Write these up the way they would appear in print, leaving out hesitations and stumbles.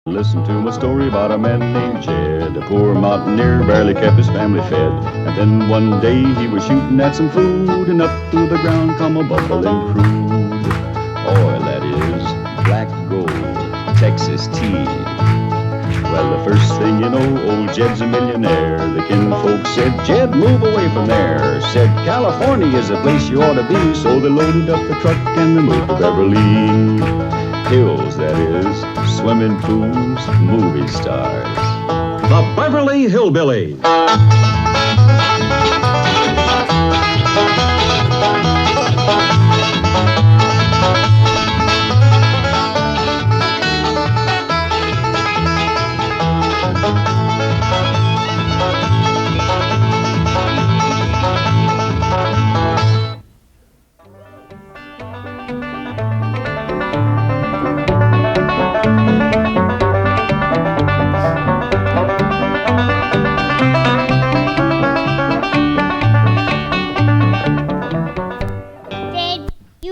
Listen to my story about a man named Jed. A poor mountaineer barely kept his family fed. And then one day he was shooting at some food, and up through the ground come a bubbling crude oil, that is, black gold, Texas tea. Well, the first thing you know, old Jed's a millionaire. The kinfolk said, Jed, move away from there. Said, California is the place you ought to be. So they loaded up the truck and they moved to Beverly Hills, that is, swimming pools, movie stars. The Beverly Hillbillies.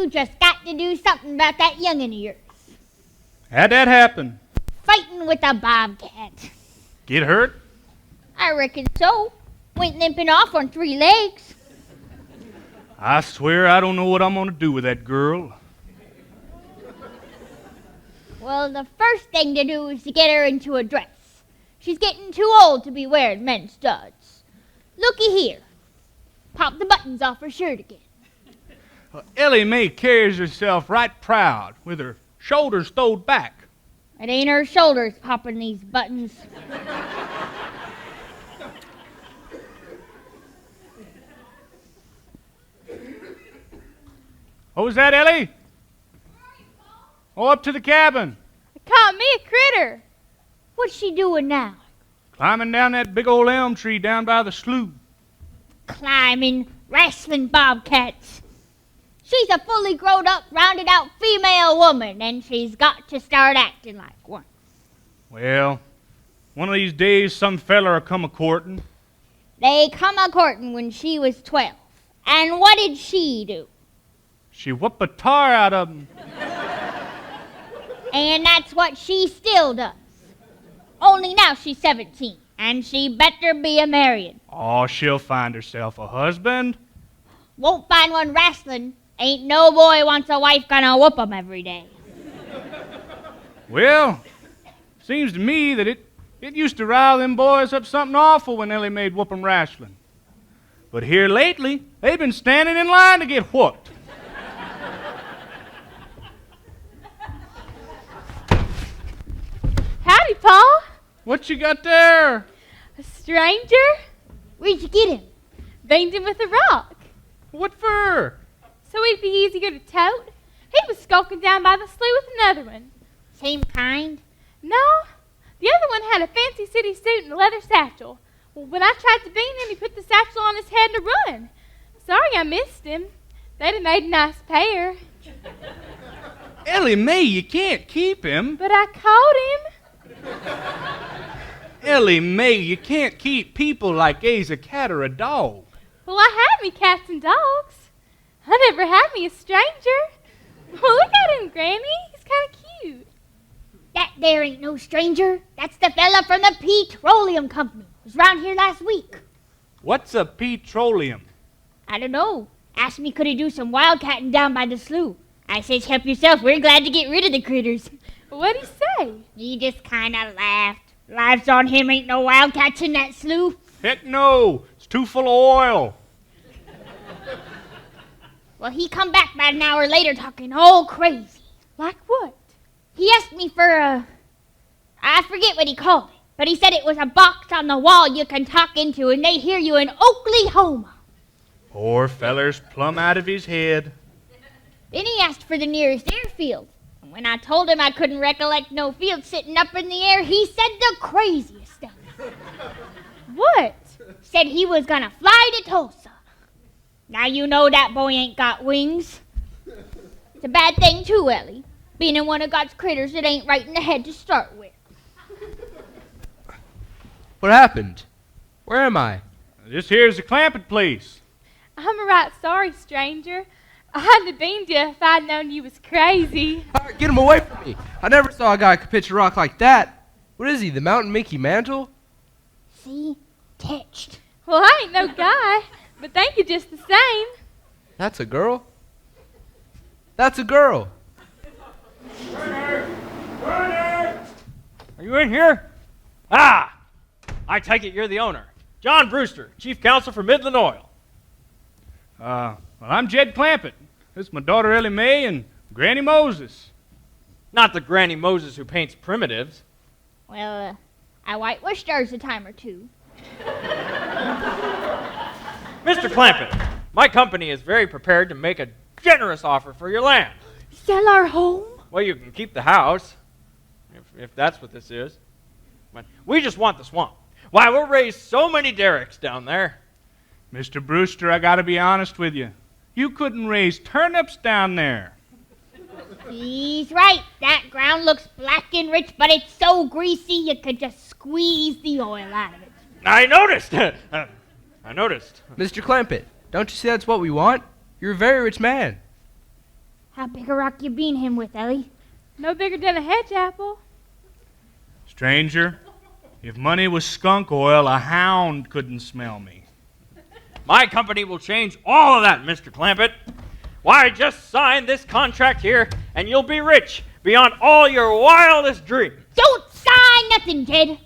Just got to do something about that youngin' of yours. How'd that happen? Fighting with a bobcat. Get hurt? I reckon so. Went limping off on 3 legs. I swear I don't know what I'm gonna do with that girl. Well, the first thing to do is to get her into a dress. She's getting too old to be wearing men's studs. Looky here. Pop the buttons off her shirt again. Ellie Mae carries herself right proud, with her shoulders throwed back. It ain't her shoulders popping these buttons. What was that, Ellie? Oh, up to the cabin. It caught me a critter. What's she doing now? Climbing down that big old elm tree down by the slough. Climbing, wrestling bobcats. She's a fully grown-up, rounded-out female woman, and she's got to start acting like one. Well, one of these days some feller'll come a-courtin'. They come a-courtin' when she was 12. And what did she do? She whooped a tar out of 'em. And that's what she still does. Only now she's 17, and she better be a-marryin'. Oh, she'll find herself a husband. Won't find one wrestling. Ain't no boy wants a wife gonna whoop 'em every day. Well, seems to me that it used to rile them boys up something awful when Ellie Mae'd whoop 'em wrestling. But here lately, they've been standing in line to get whooped. Howdy, Paul. What you got there? A stranger? Where'd you get him? Banged him with a rock. What for? So he'd be easier to tote. He was skulking down by the slough with another one. Same kind? No, the other one had a fancy city suit and a leather satchel. Well, when I tried to beat him, he put the satchel on his head and run. Sorry I missed him. They'd have made a nice pair. Ellie Mae, you can't keep him. But I caught him. Ellie Mae, you can't keep people like A's a cat or a dog. Well, I had me cats and dogs. I never had me a stranger. Well, look at him, Granny. He's kind of cute. That there ain't no stranger. That's the fella from the Petroleum Company. Was round here last week. What's a petroleum? I don't know. Asked me could he do some wildcatting down by the slough. I says, help yourself. We're glad to get rid of the critters. What'd he say? He just kind of laughed. Lives on him, ain't no wildcats in that slough. Heck no. It's too full of oil. Well, he come back about an hour later talking all crazy. Like what? He asked me for I forget what he called it, but he said it was a box on the wall you can talk into and they hear you in Oklahoma. Poor feller's plumb out of his head. Then he asked for the nearest airfield. And when I told him I couldn't recollect no field sitting up in the air, he said the craziest stuff. What? Said he was gonna fly to Tulsa. Now you know that boy ain't got wings. It's a bad thing too, Ellie. Being in one of God's critters that ain't right in the head to start with. What happened? Where am I? This here's the Clampett place. I'm right sorry, stranger. I'd have beamed you if I'd known you was crazy. All right, get him away from me. I never saw a guy could pitch a rock like that. What is he, the Mountain Mickey Mantle? See? Tetched. Well, I ain't no guy, but thank you just the same. That's a girl. That's a girl. Turner! Are you in here? Ah! I take it you're the owner. John Brewster, Chief Counsel for Midland Oil. Well, I'm Jed Clampett. This is my daughter Ellie Mae and Granny Moses. Not the Granny Moses who paints primitives. Well, I whitewashed hers a time or two. Mr. Clampett, my company is very prepared to make a generous offer for your land. Sell our home? Well, you can keep the house, if that's what this is. But we just want the swamp. Why, we'll raise so many derricks down there. Mr. Brewster, I gotta be honest with you. You couldn't raise turnips down there. He's right. That ground looks black and rich, but it's so greasy you could just squeeze the oil out of it. I noticed. I noticed. Mr. Clampett, don't you see that's what we want? You're a very rich man. How big a rock you bean him with, Ellie? No bigger than a hedge apple. Stranger, if money was skunk oil, a hound couldn't smell me. My company will change all of that, Mr. Clampett. Why, just sign this contract here, and you'll be rich beyond all your wildest dreams. Don't sign nothing, Jed.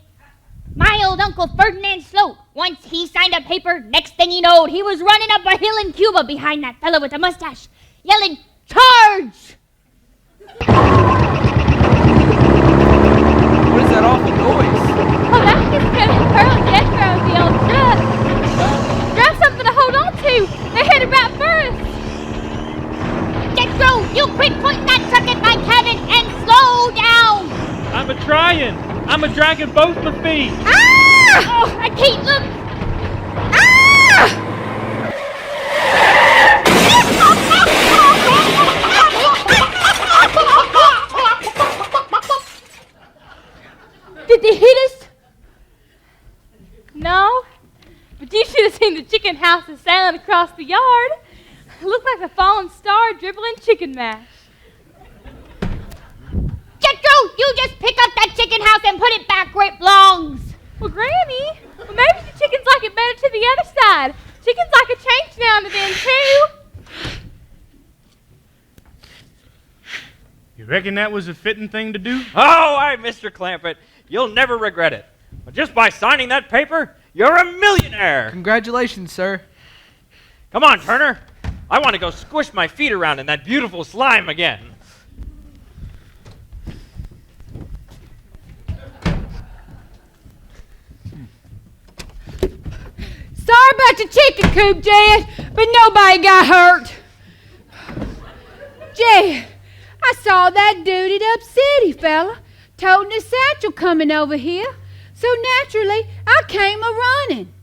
My old Uncle Ferdinand Sloat, once he signed a paper, next thing he knowed, he was running up a hill in Cuba behind that fella with the mustache, yelling, "Charge!" What is that awful noise? Oh, that's just Cousin Pearl and Jethro, the old truck. Grab something to hold on to. They're headed right for us. Jethro, you quit pointing that truck at my cabin and slow down! I'm a-trying. I'm a-dragging both my feet. Ah! Oh, I can't look. Ah! Did they hit us? No, but you should have seen the chicken houses sailing across the yard. It looked like a fallen star dribbling chicken mash. Jethro, you just pick up that chicken house and put it back where it belongs. Well, Granny, maybe the chickens like it better to the other side. Chickens like a change now and then, too. You reckon that was a fitting thing to do? Oh, aye, Mr. Clampett. You'll never regret it. But just by signing that paper, you're a millionaire. Congratulations, sir. Come on, Turner. I want to go squish my feet around in that beautiful slime again. Sorry about your chicken coop, Jed, but nobody got hurt. Jed, I saw that duded up city fella toting a satchel coming over here, so naturally I came a-running.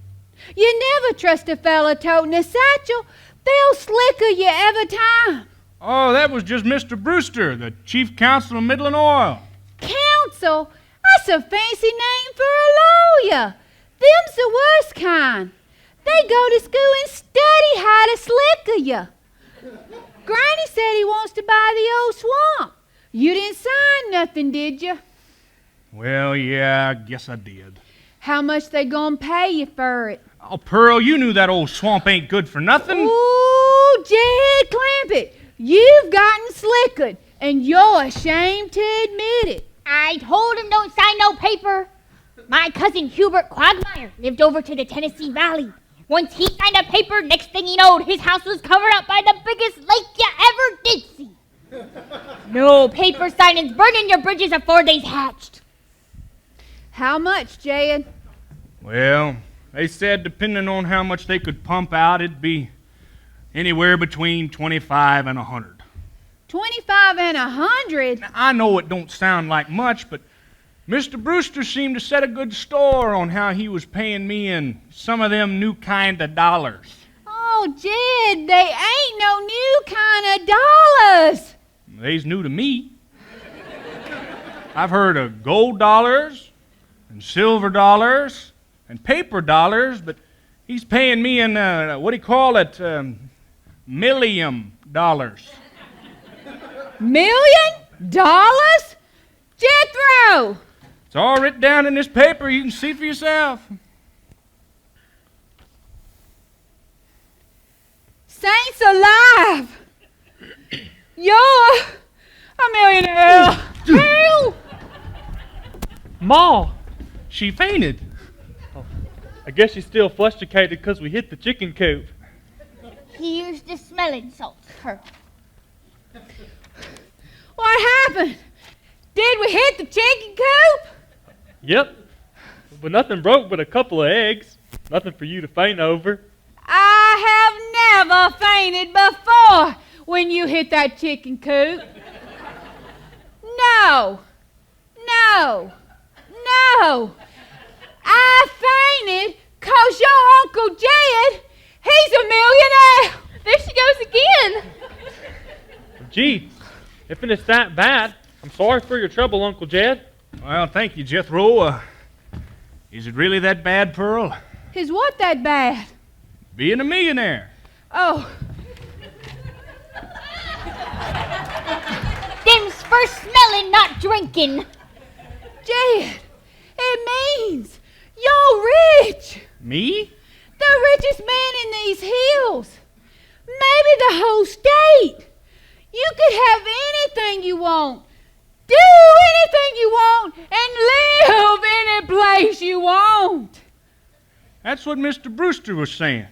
You never trust a fella toting a satchel. They'll slicker you every time. Oh, that was just Mr. Brewster, the chief counsel of Midland Oil. Counsel? That's a fancy name for a lawyer. Them's the worst kind. They go to school and study how to slicker you. Granny said he wants to buy the old swamp. You didn't sign nothing, did you? Well, yeah, I guess I did. How much they gonna pay you for it? Oh, Pearl, you knew that old swamp ain't good for nothing. Ooh, Jed Clampett, you've gotten slickered, and you're ashamed to admit it. I told him don't sign no paper. My cousin Hubert Quagmire lived over to the Tennessee Valley. Once he signed a paper, next thing he knowed, his house was covered up by the biggest lake you ever did see. No paper signings burning your bridges afore they's hatched. How much, Jed? Well, they said depending on how much they could pump out, it'd be anywhere between 25 and 100. 25 and 100? Now, I know it don't sound like much, but Mr. Brewster seemed to set a good store on how he was paying me in some of them new kind of dollars. Oh, Jed, they ain't no new kind of dollars. They's new to me. I've heard of gold dollars and silver dollars and paper dollars, but he's paying me in, what do you call it, $1,000,000. $1,000,000? Jethro! It's all written down in this paper. You can see for yourself. Saints alive! You're a millionaire! Help! Ma, She fainted. I guess she's still flusticated because we hit the chicken coop. He used the smelling salts, Pearl. What happened? Did we hit the chicken coop? Yep. But nothing broke but a couple of eggs. Nothing for you to faint over. I have never fainted before when you hit that chicken coop. No. No. No. I fainted 'cause your Uncle Jed, he's a millionaire. There she goes again. Gee, if it's that bad, I'm sorry for your trouble, Uncle Jed. Well, thank you, Jethro. Is it really that bad, Pearl? Is what that bad? Being a millionaire. Oh, Them's for smelling, not drinking. Jed, it means you're rich. Me? The richest man in these hills. Maybe the whole state. You could have anything you want. Do anything you want and live any place you want. That's what Mr. Brewster was saying.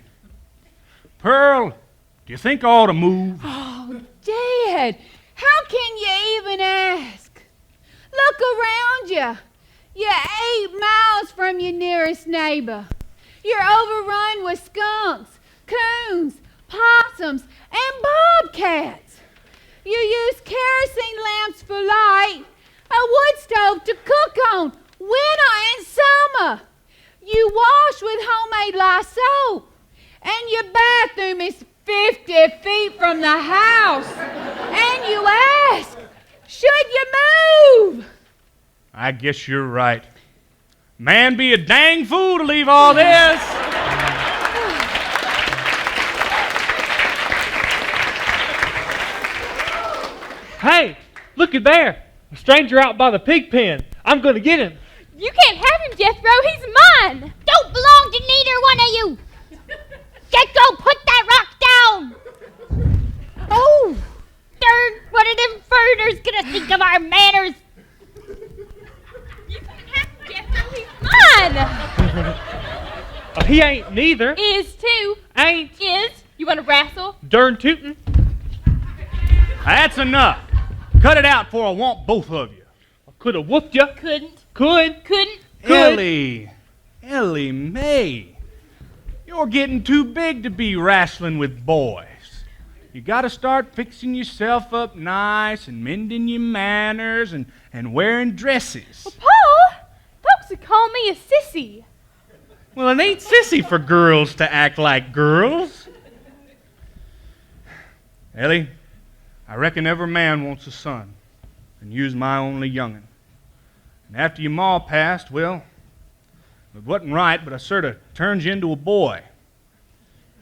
Pearl, do you think I ought to move? Oh, Dad, how can you even ask? Look around you. You're 8 miles from your nearest neighbor. You're overrun with skunks, coons, possums, and bobcats. You use kerosene lamps for light, a wood stove to cook on, winter and summer. You wash with homemade lye soap, and your bathroom is 50 feet from the house. And you ask, should you move? I guess you're right. Man be a dang fool to leave all this. Hey, look at there. A stranger out by the pig pen. I'm going to get him. You can't have him, Jethro. He's mine. Don't belong to neither one of you. Jethro, put that rock down. Oh, darn, one of them foreigners gonna think of our manners. You can't have him, Jethro. He's mine. He ain't neither. Is too. Ain't. Is. You want to wrestle? Darn tootin'. That's enough. Cut it out before I want both of you. I could have whooped you. Couldn't. Could. Couldn't. Ellie Mae, you're getting too big to be wrestling with boys. You gotta start fixing yourself up nice and mending your manners and wearing dresses. Well, Paul, folks would call me a sissy. Well, it ain't sissy for girls to act like girls. Ellie, I reckon every man wants a son, and you's my only young'un. And after your ma passed, well, it wasn't right, but I sort of turned you into a boy.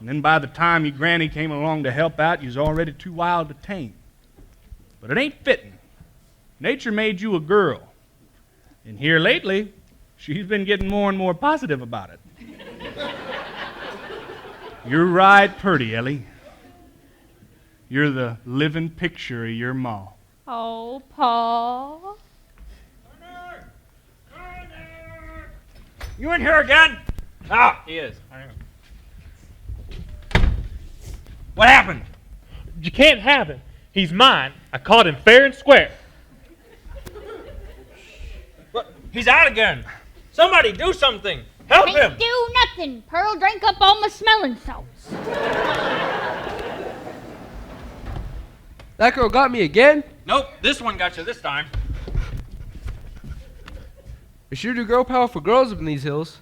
And then by the time your granny came along to help out, you was already too wild to tame. But it ain't fitting. Nature made you a girl. And here lately, she's been getting more and more positive about it. You're right purty, Ellie. You're the living picture of your ma. Oh, Paul. You in here again? Ah, he is. What happened? You can't have him. He's mine. I caught him fair and square. What? He's out again. Somebody do something. Help him. Can't do nothing. Pearl drank up all my smelling salts. That girl got me again? Nope, this one got you this time. We sure do girl power for girls up in these hills.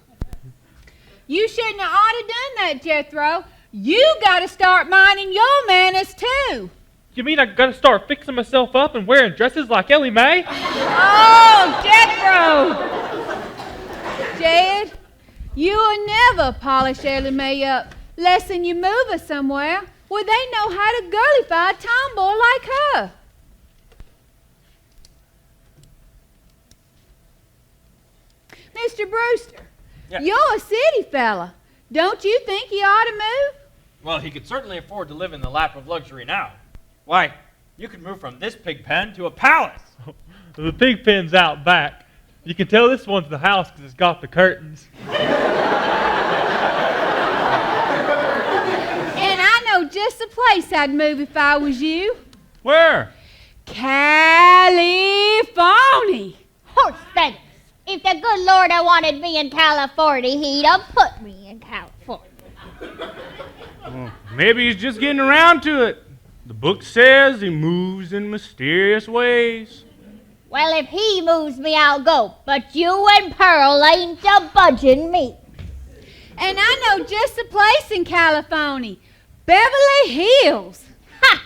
You shouldn't have ought to done that, Jethro. You got to start minding your manners too. You mean I gotta start fixing myself up and wearing dresses like Ellie Mae? Oh, Jethro! Jed, you will never polish Ellie Mae up less than you move her somewhere where they know how to girlify a tomboy like her. Mr. Brewster, Yeah. you're a city fella. Don't you think you ought to move? Well, he could certainly afford to live in the lap of luxury now. Why, you could move from this pig pen to a palace. The pig pen's out back. You can tell this one's the house because it's got the curtains. And I know just the place I'd move if I was you. Where? California. Horse feathers. If the good Lord had wanted me in California, he'd have put me in California. Well, maybe he's just getting around to it. The book says he moves in mysterious ways. Well, if he moves me, I'll go. But you and Pearl ain't a budging me. And I know just the place in California. Beverly Hills. Ha!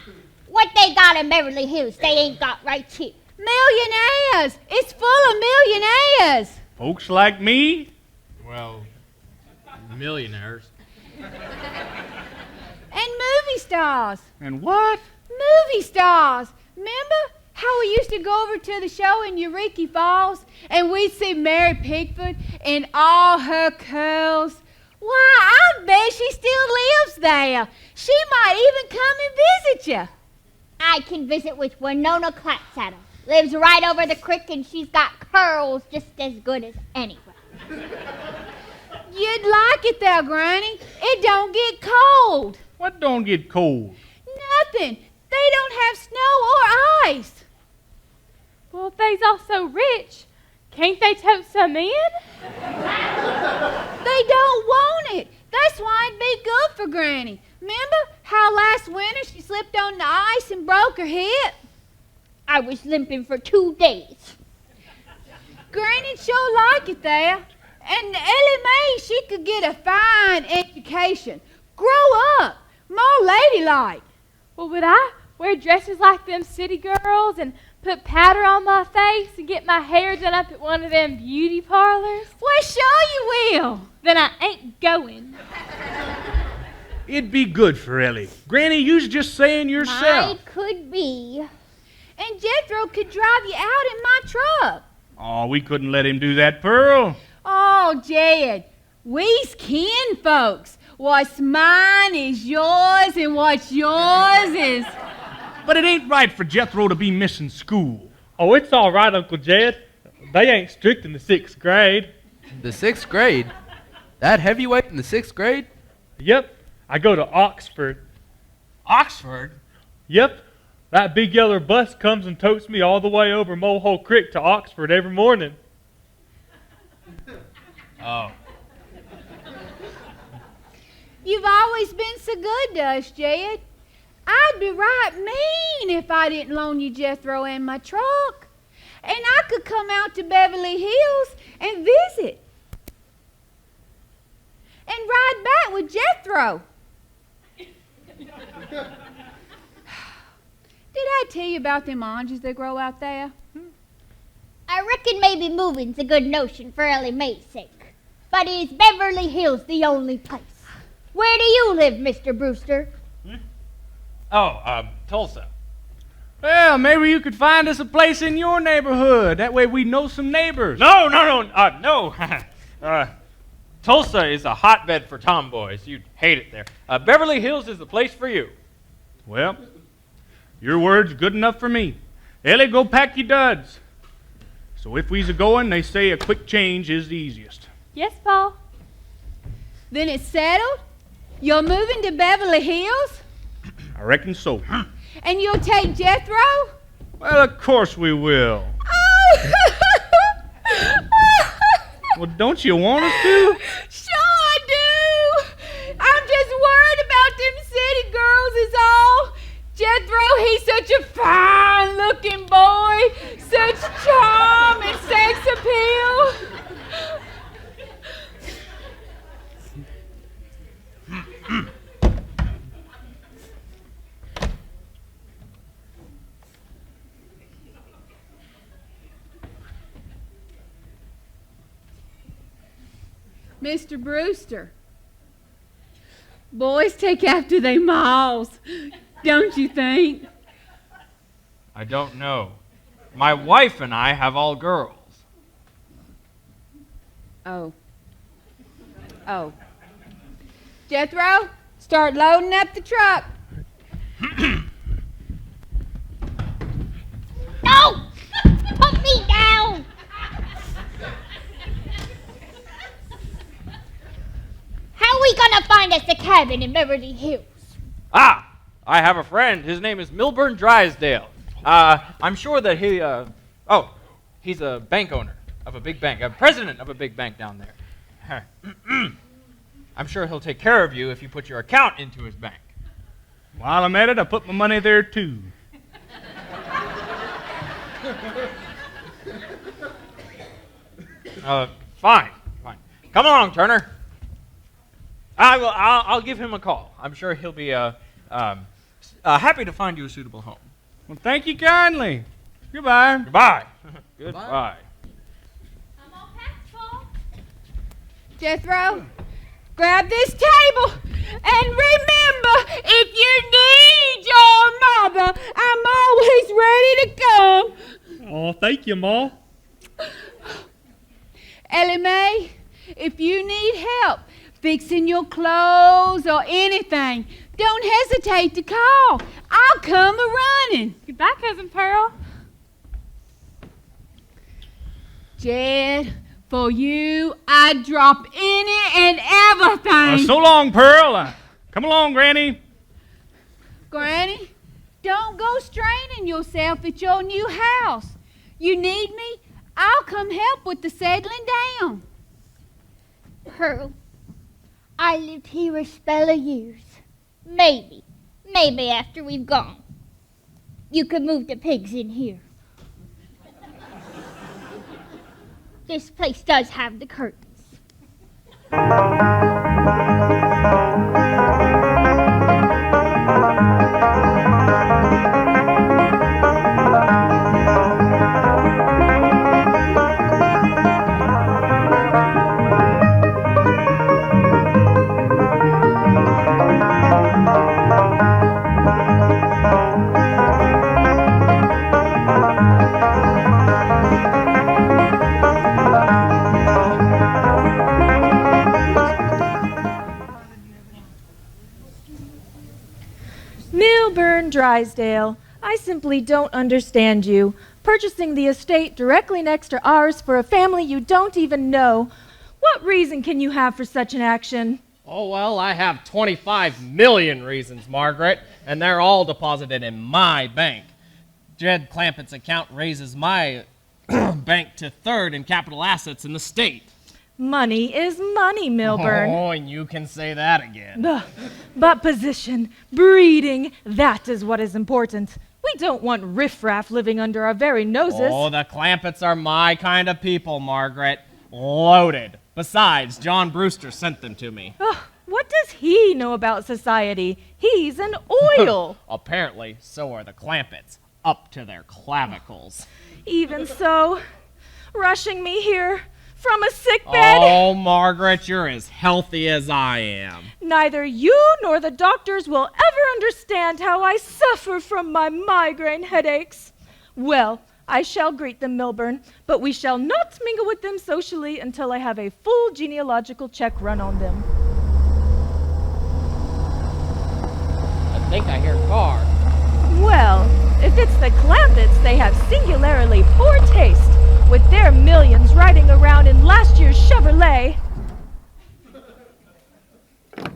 What they got in Beverly Hills, they ain't got right here. Millionaires. It's full of millionaires. Folks like me? Well, millionaires. And movie stars. And what? Movie stars. Remember how we used to go over to the show in Eureka Falls and we'd see Mary Pickford in all her curls? Why, I bet she still lives there. She might even come and visit you. I can visit with Winona Clapsaddle. Lives right over the creek and she's got curls just as good as anyone. You'd like it there, Granny. It don't get cold. What don't get cold? Nothing. They don't have snow or ice. Well, if they's all so rich, can't they tote some in? They don't want it. That's why it'd be good for Granny. Remember how last winter she slipped on the ice and broke her hip? I was limping for 2 days. Granny'd sure like it there. And Ellie Mae, she could get a fine education. Grow up. More ladylike. Well, would I wear dresses like them city girls and put powder on my face and get my hair done up at one of them beauty parlors? Well, sure you will. Then I ain't going. It'd be good for Ellie. Granny, you's just saying yourself. I could be. And Jethro could drive you out in my truck. Oh, we couldn't let him do that, Pearl. Oh, Jed, we's kin folks. What's mine is yours, and what's yours is... But it ain't right for Jethro to be missing school. Oh, it's all right, Uncle Jed. They ain't strict in the 6th grade. The 6th grade? That heavyweight in the 6th grade? Yep, I go to Oxford. Oxford? Yep, that big yellow bus comes and totes me all the way over Mulehole Creek to Oxford every morning. Oh. You've always been so good to us, Jed. I'd be right mean if I didn't loan you Jethro and my truck. And I could come out to Beverly Hills and visit. And ride back with Jethro. Did I tell you about them oranges that grow out there? I reckon maybe moving's a good notion for Ellie Mae's sake. But is Beverly Hills the only place? Where do you live, Mr. Brewster? Tulsa. Well, maybe you could find us a place in your neighborhood. That way we know some neighbors. No. Tulsa is a hotbed for tomboys. You'd hate it there. Beverly Hills is the place for you. Well, your word's good enough for me. Ellie, go pack your duds. So if we's a-going, they say a quick change is the easiest. Yes, Paul. Then it's settled? You're moving to Beverly Hills? I reckon so. And you'll take Jethro? Well, of course we will. Oh! Well, don't you want us to? Sure I do. I'm just worried about them city girls is all. Jethro, he's such a fine-looking boy. Such charm and sex appeal. Mr. Brewster, boys take after they maws, don't you think? I don't know. My wife and I have all girls. Oh. Oh. Jethro, start loading up the truck. No! Put me down! How are we gonna find us a cabin in Beverly Hills? Ah, I have a friend. His name is Milburn Drysdale. I'm sure that he's a bank owner of a big bank, a president of a big bank down there. I'm sure he'll take care of you if you put your account into his bank. While I'm at it, I put my money there too. Fine. Come along, Turner. I'll give him a call. I'm sure he'll be happy to find you a suitable home. Well, thank you kindly. Goodbye. Goodbye. Goodbye. I'm all packed, Paul. Jethro, grab this table. And remember, if you need your mother, I'm always ready to come. Oh, thank you, Ma. Ellie Mae, if you need help fixing your clothes or anything, don't hesitate to call. I'll come a-running. Goodbye, Cousin Pearl. Jed, for you, I'd drop any and everything. So long, Pearl. Come along, Granny. Granny, don't go straining yourself at your new house. You need me? I'll come help with the settling down. Pearl, I lived here a spell of years. Maybe after we've gone, you could move the pigs in here. This place does have the curtains. Drysdale, I simply don't understand you. Purchasing the estate directly next to ours for a family you don't even know. What reason can you have for such an action? Oh, well, I have 25 million reasons, Margaret, and they're all deposited in my bank. Jed Clampett's account raises my bank to third in capital assets in the state. Money is money, Milburn. Oh, and you can say that again. But position, breeding, that is what is important. We don't want riffraff living under our very noses. Oh, the Clampetts are my kind of people, Margaret. Loaded. Besides, John Brewster sent them to me. What does he know about society? He's an oil. Apparently, so are the Clampetts, up to their clavicles. Even so, rushing me here from a sick bed. Oh, Margaret, you're as healthy as I am. Neither you nor the doctors will ever understand how I suffer from my migraine headaches. Well, I shall greet them, Milburn, but we shall not mingle with them socially until I have a full genealogical check run on them. I think I hear a car. Well, if it's the Clampetts, they have singularly poor taste, with their millions riding around in last year's Chevrolet.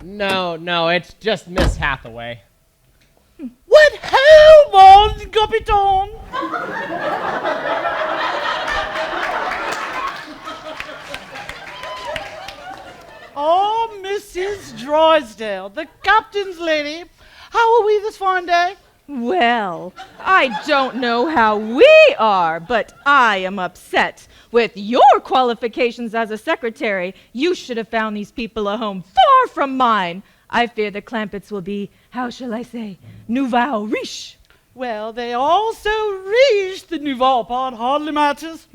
No, it's just Miss Hathaway. What ho, mon capitan! Oh, Mrs. Drysdale, the captain's lady. How are we this fine day? Well, I don't know how we are, but I am upset. With your qualifications as a secretary, you should have found these people a home far from mine. I fear the Clampetts will be, how shall I say, nouveau riche. Well, they all so riche, the nouveau part hardly matters.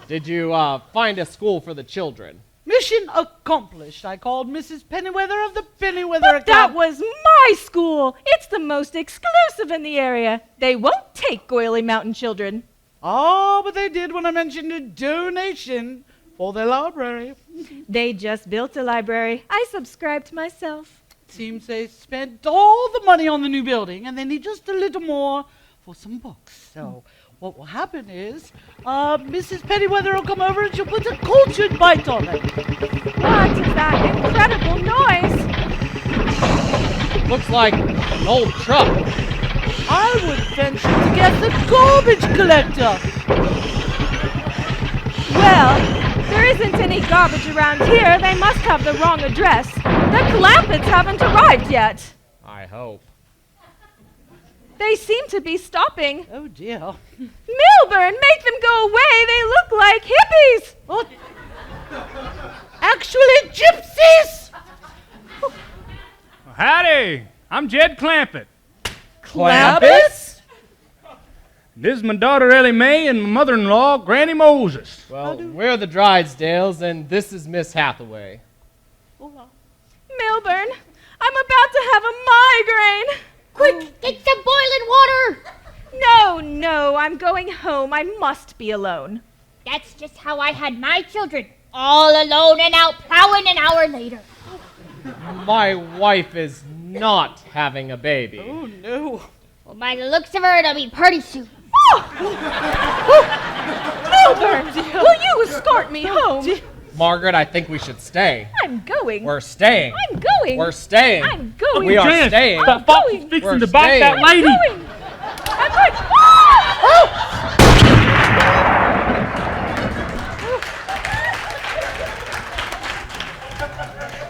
Did you find a school for the children? Mission accomplished. I called Mrs. Pennyweather of the Pennyweather But that was my school. It's the most exclusive in the area. They won't take Goily Mountain children. Oh, but they did when I mentioned a donation for their library. They just built a library. I subscribed myself. Seems they spent all the money on the new building, and they need just a little more for some books. So what will happen is, Mrs. Pennyweather will come over and she'll put a cultured bite on it. What is that incredible noise? Looks like an old truck. I would venture to guess a garbage collector. Well, there isn't any garbage around here. They must have the wrong address. The Clampetts haven't arrived yet. I hope. They seem to be stopping. Oh dear. Milburn, make them go away. They look like hippies. Oh. Actually, gypsies! Howdy, I'm Jed Clampett. Clampett? This is my daughter Ellie Mae and my mother-in-law Granny Moses. Well, we're the Drysdales, and this is Miss Hathaway. Milburn, I'm about to have a migraine. Quick, get some boiling water! No, I'm going home. I must be alone. That's just how I had my children, all alone and out plowing an hour later. My wife is not having a baby. Oh no. Well, by the looks of her, it'll be pretty soon. Milburn, will you escort me home? Margaret, I think we should stay. I'm going. We're staying. I'm going. We're staying. I'm going. We are Janice, staying. that fox is Going. fixing We're to bite that staying. lady. I'm going.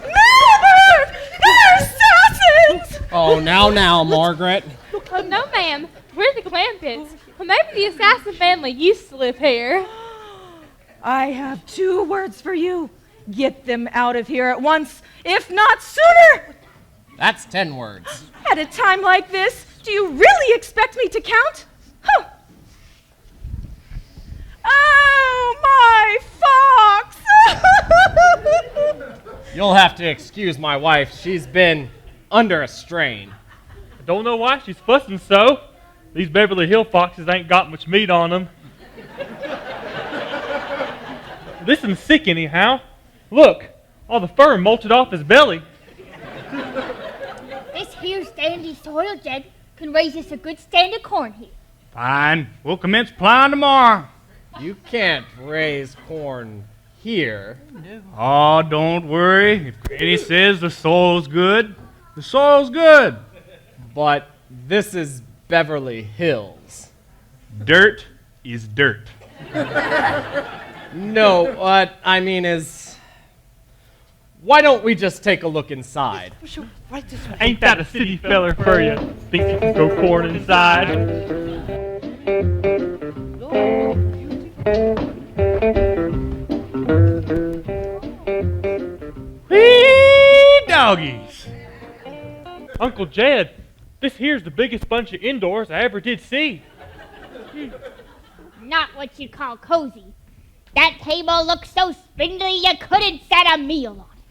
Milburn! They're assassins! Oh, now, Margaret. Oh, no, ma'am. We're the Clampetts. Well, maybe the assassin family used to live here. I have 2 words for you. Get them out of here at once, if not sooner. That's 10 words. At a time like this, do you really expect me to count? Huh. Oh, my fox! You'll have to excuse my wife. She's been under a strain. I don't know why she's fussing so. These Beverly Hill foxes ain't got much meat on them. This one's sick anyhow. Look, all the fur molted off his belly. This here sandy soil, Jed, can raise us a good stand of corn here. Fine, we'll commence plowing tomorrow. You can't raise corn here. Oh, don't worry. If Granny says the soil's good, the soil's good. But this is Beverly Hills. Dirt is dirt. No, what I mean is, why don't we just take a look inside? Right this way. Ain't that a city feller for you? Thinks you can grow corn inside? Whee doggies. Uncle Jed, this here's the biggest bunch of indoors I ever did see. Not what you'd call cozy. That table looks so spindly you couldn't set a meal on it.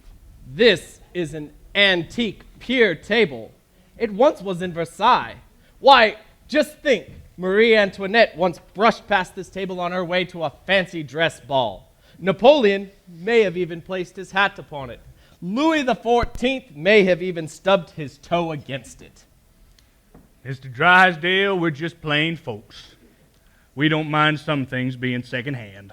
This is an antique pier table. It once was in Versailles. Why, just think, Marie Antoinette once brushed past this table on her way to a fancy dress ball. Napoleon may have even placed his hat upon it. Louis XIV may have even stubbed his toe against it. Mr. Drysdale, we're just plain folks. We don't mind some things being secondhand.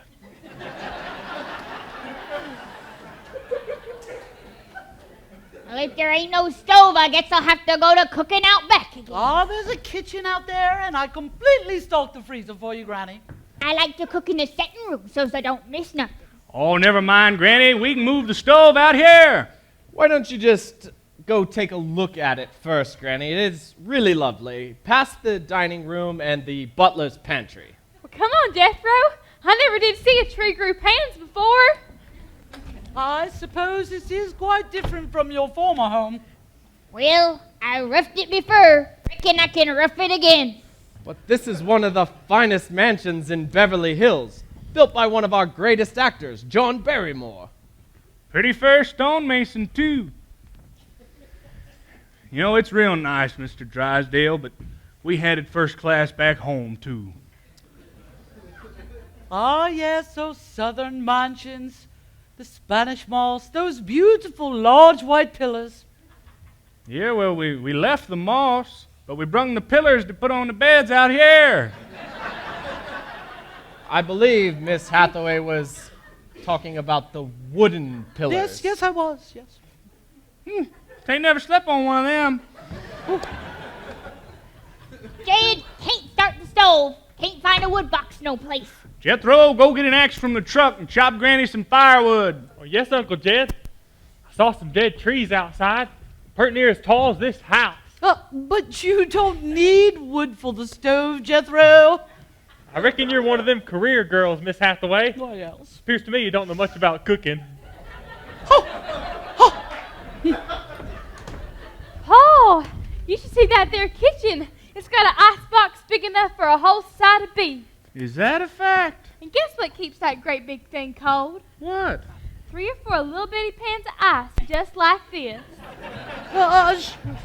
Well, if there ain't no stove, I guess I'll have to go to cooking out back again. Oh, there's a kitchen out there, and I completely stocked the freezer for you, Granny. I like to cook in the setting room so I don't miss nothing. Oh, never mind, Granny. We can move the stove out here. Why don't you just go take a look at it first, Granny? It is really lovely. Past the dining room and the butler's pantry. Well, come on, Jethro. I never did see a tree grew pans before. I suppose this is quite different from your former home. Well, I roughed it before. Reckon I can rough it again. But this is one of the finest mansions in Beverly Hills, built by one of our greatest actors, John Barrymore. Pretty fair stonemason, too. You know, it's real nice, Mr. Drysdale, but we had it first class back home, too. Ah, yes, those southern mansions, the Spanish moss, those beautiful large white pillars. Yeah, well, we left the moss, but we brung the pillars to put on the beds out here. I believe Miss Hathaway was talking about the wooden pillars. Yes, I was, yes. They never slept on one of them. Jed, can't start the stove. Can't find a wood box no place. Jethro, go get an axe from the truck and chop Granny some firewood. Oh, yes, Uncle Jed. I saw some dead trees outside, pretty near as tall as this house. But you don't need wood for the stove, Jethro. I reckon you're one of them career girls, Miss Hathaway. What else? Appears to me you don't know much about cooking. Paul, you should see that there kitchen. It's got an icebox big enough for a whole side of beef. Is that a fact? And guess what keeps that great big thing cold? What? 3 or 4 little bitty pans of ice, just like this.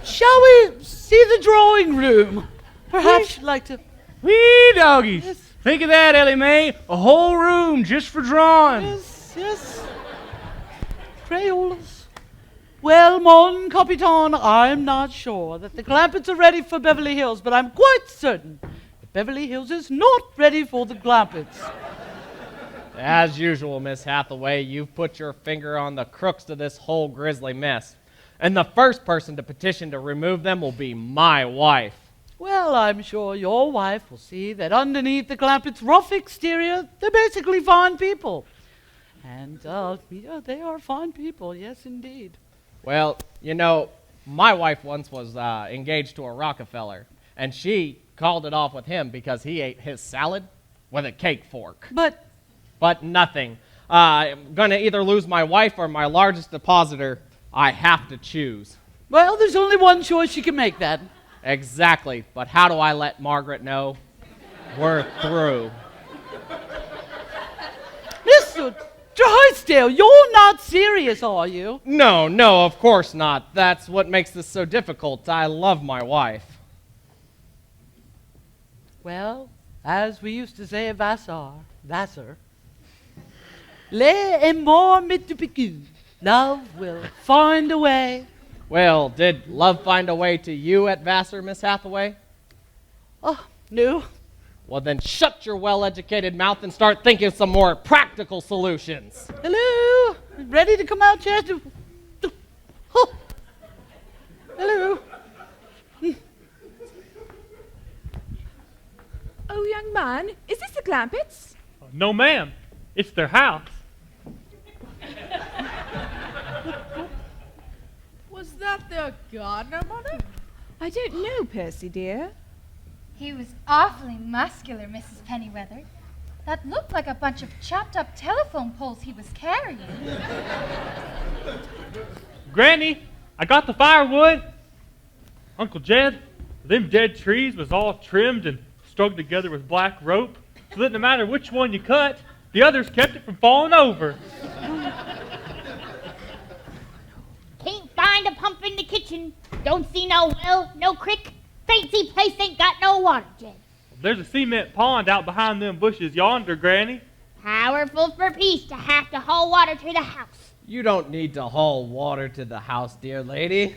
Shall we see the drawing room? Perhaps you'd like to... Wee doggies. Yes. Think of that, Ellie Mae. A whole room just for drawing. Yes. Crayolas. Well, mon capitan, I'm not sure that the Clampetts are ready for Beverly Hills, but I'm quite certain that Beverly Hills is not ready for the Clampetts. As usual, Miss Hathaway, you've put your finger on the crooks of this whole grisly mess. And the first person to petition to remove them will be my wife. Well, I'm sure your wife will see that underneath the Clampetts' rough exterior, they're basically fine people. And, they are fine people, yes, indeed. Well, you know, my wife once was engaged to a Rockefeller, and she called it off with him because he ate his salad with a cake fork. But nothing. I'm going to either lose my wife or my largest depositor. I have to choose. Well, there's only one choice you can make then. Exactly. But how do I let Margaret know? We're through. Mr. Drysdale, you're not serious, are you? No, of course not. That's what makes this so difficult. I love my wife. Well, as we used to say at Vassar, les amours multiplient. Love will find a way. Well, did love find a way to you at Vassar, Miss Hathaway? Oh, no. Well, then shut your well-educated mouth and start thinking some more practical solutions. Hello? Ready to come out, Chad? Oh. Hello? Oh, young man, is this the Clampetts? No, ma'am. It's their house. Was that their gardener, Mother? I don't know, Percy, dear. He was awfully muscular, Mrs. Pennyweather. That looked like a bunch of chopped-up telephone poles he was carrying. Granny, I got the firewood. Uncle Jed, them dead trees was all trimmed and strung together with black rope, so that no matter which one you cut, the others kept it from falling over. Can't find a pump in the kitchen. Don't see no well, no creek. Fancy place ain't got no water, Jed. There's a cement pond out behind them bushes yonder, Granny. Powerful for peace to have to haul water to the house. You don't need to haul water to the house, dear lady.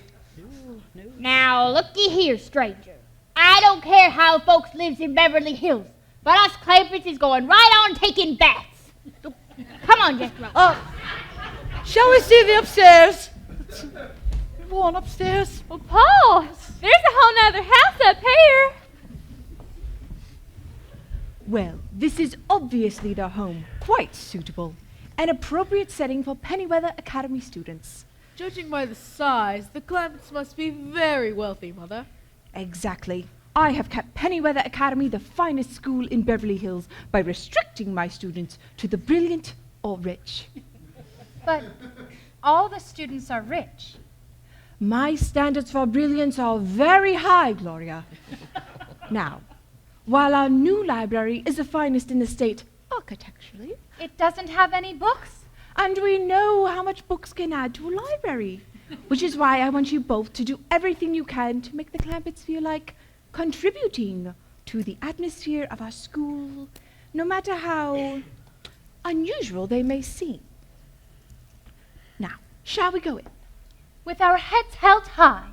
Now, looky here, stranger. I don't care how folks lives in Beverly Hills, but us Clampetts is going right on taking baths. Come on, Jethro. Shall we see the upstairs? Go on upstairs. Well, Paul, there's a whole nother house up here. Well, this is obviously their home. Quite suitable. An appropriate setting for Pennyweather Academy students. Judging by the size, the Clampetts must be very wealthy, Mother. Exactly. I have kept Pennyweather Academy the finest school in Beverly Hills by restricting my students to the brilliant or rich. But all the students are rich. My standards for brilliance are very high, Gloria. Now, while our new library is the finest in the state architecturally, it doesn't have any books. And we know how much books can add to a library, which is why I want you both to do everything you can to make the Clampetts feel like contributing to the atmosphere of our school, no matter how unusual they may seem. Now, shall we go in? With our heads held high.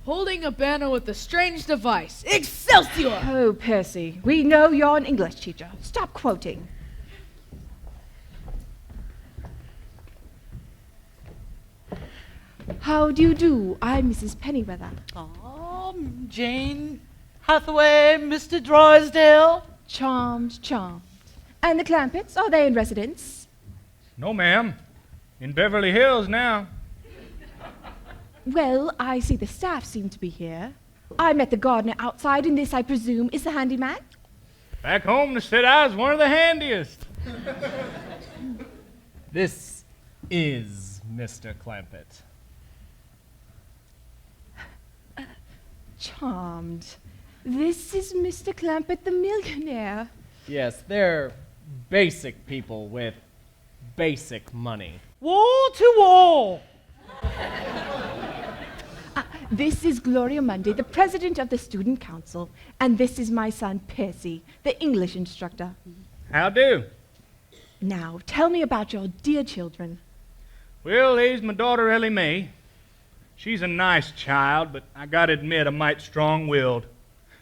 Holding a banner with a strange device. Excelsior! Oh, Percy, we know you're an English teacher. Stop quoting. How do you do? I'm Mrs. Pennyweather. Jane Hathaway, Mr. Drysdale. Charmed, charmed. And the Clampetts, are they in residence? No, ma'am. In Beverly Hills now. Well, I see the staff seem to be here. I met the gardener outside, and this, I presume, is the handyman? Back home, they said I was one of the handiest. This is Mr. Clampett. Charmed. This is Mr. Clampett, the millionaire. Yes, they're basic people with basic money. Wall to wall. This is Gloria Mundy, the president of the student council, and this is my son, Percy, the English instructor. How do? Now, tell me about your dear children. Well, there's my daughter, Ellie Mae. She's a nice child, but I gotta admit, a mite strong-willed.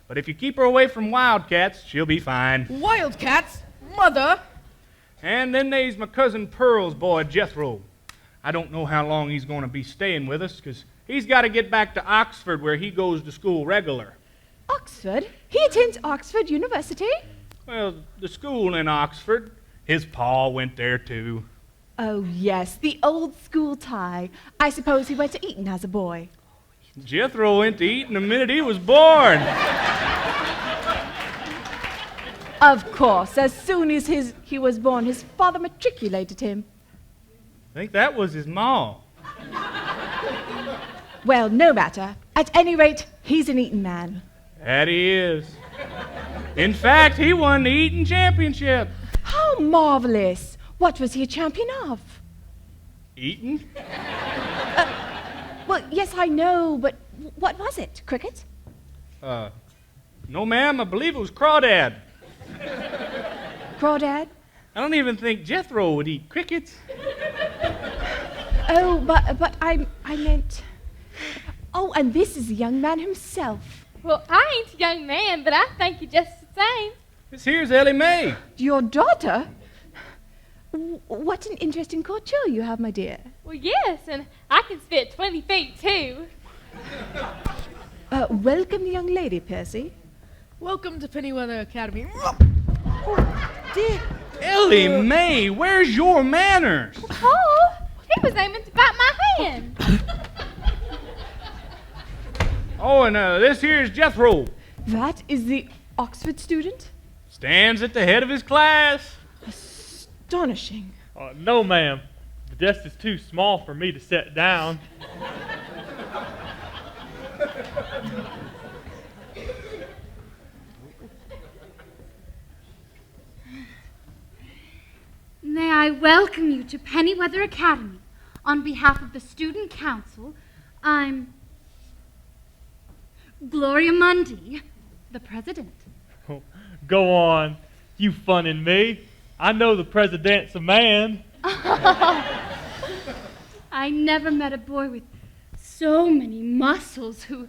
But if you keep her away from wildcats, she'll be fine. Wildcats? Mother? And then there's my cousin Pearl's boy, Jethro. I don't know how long he's gonna be staying with us, 'cause he's gotta get back to Oxford, where he goes to school regular. Oxford? He attends Oxford University? Well, the school in Oxford. His pa went there, too. Oh, yes, the old school tie. I suppose he went to Eton as a boy. Jethro went to Eton the minute he was born. Of course, as soon as he was born, his father matriculated him. I think that was his ma. Well, no matter. At any rate, he's an Eton man. That he is. In fact, he won the Eton championship. How marvelous! What was he a champion of? Eton? Well, yes, I know, but what was it? Cricket? No, ma'am. I believe it was crawdad. Crawdad? I don't even think Jethro would eat crickets. Oh, but I meant... Oh, and this is the young man himself. Well, I ain't a young man, but I think you're just the same. This here's Ellie Mae. Your daughter? What an interesting courtier you have, my dear. Well, yes, and I can spit 20 feet, too. Welcome the young lady, Percy. Welcome to Pennyweather Academy. Dear. Ellie Mae, where's your manners? Oh, he was aiming to bite my hand. Oh, and this here's Jethro. That is the Oxford student? Stands at the head of his class. Astonishing. No, ma'am. The desk is too small for me to sit down. May I welcome you to Pennyweather Academy. On behalf of the Student Council, I'm Gloria Mundy, the president. Oh, go on. You funning me. I know the president's a man. I never met a boy with so many muscles who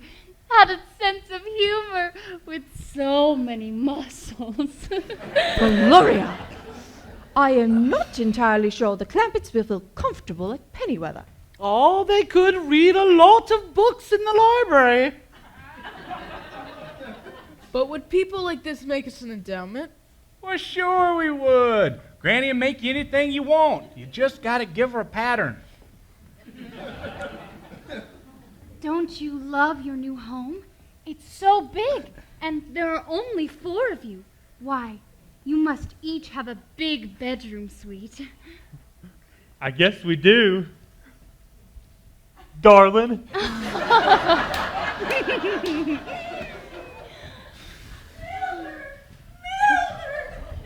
had a sense of humor with so many muscles. Gloria! I am not entirely sure the Clampetts will feel comfortable at Pennyweather. Oh, they could read a lot of books in the library. But would people like this make us an endowment? Well, sure we would. Granny'll make you anything you want. You just gotta give her a pattern. Don't you love your new home? It's so big, and there are only 4 of you. Why, you must each have a big bedroom suite. I guess we do. Darling.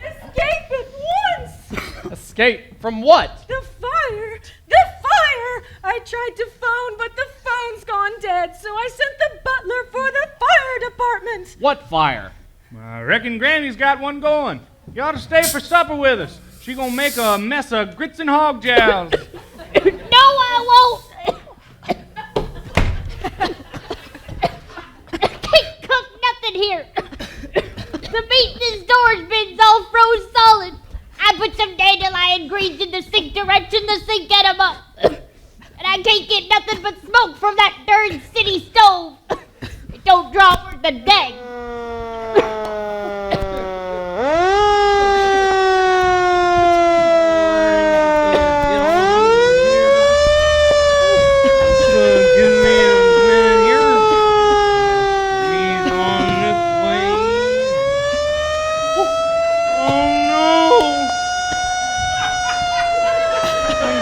Escape at once! Escape from what? The fire! The fire! I tried to phone, but the phone's gone dead, so I sent the butler for the fire department. What fire? I reckon Granny's got one going. You ought to stay for supper with us. She gonna make a mess of grits and hog jowls. No, I won't. Can't cook nothing here. The meat in this storage bin's all froze solid. I put some dandelion greens in the sink to wrench in the sink at 'em up. And I can't get nothing but smoke from that darn city stove. It don't draw worth a dang.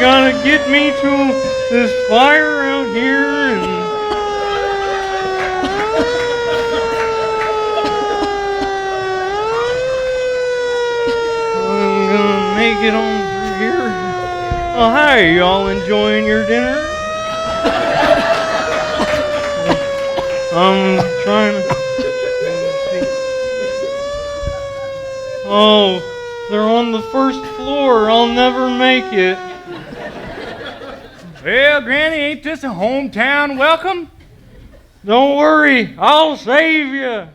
Gotta get me to this fire out here and I'm gonna make it on through here. Oh, hi, y'all enjoying your dinner? I'm trying to see. Oh, they're on the first floor. I'll never make it. Well, Granny, ain't this a hometown welcome? Don't worry, I'll save you.